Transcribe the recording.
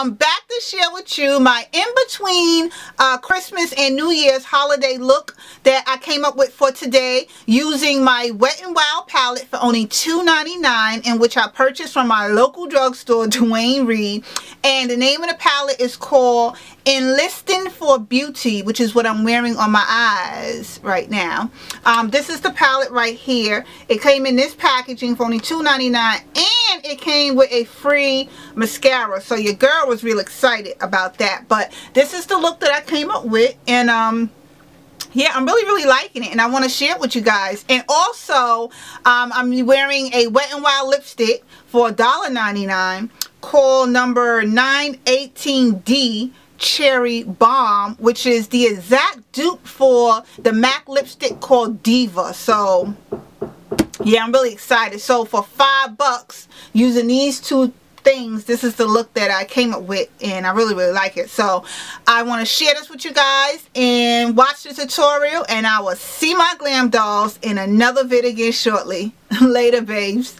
back to share with you my in-between Christmas and New Year's holiday look that I came up with for today using my Wet n Wild palette for only $2.99, in which I purchased from my local drugstore, Duane Reade. And the name of the palette is called Enlisting for Beauty, which is what I'm wearing on my eyes right now. This is the palette right here. It came in this packaging for only $2.99, and it came with a free mascara. So your girl was real excited about that. But this is the look that I came up with, and yeah, I'm really liking it, and I want to share it with you guys. And also, I'm wearing a Wet n Wild lipstick for $1.99 called number 918D Cherry Bomb, which is the exact dupe for the MAC lipstick called Diva. So yeah, I'm really excited. So for $5 using these two things, this is the look that I came up with, and I really like it. So I want to share this with you guys and watch the tutorial, and I will see my glam dolls in another video again shortly. Later, babes.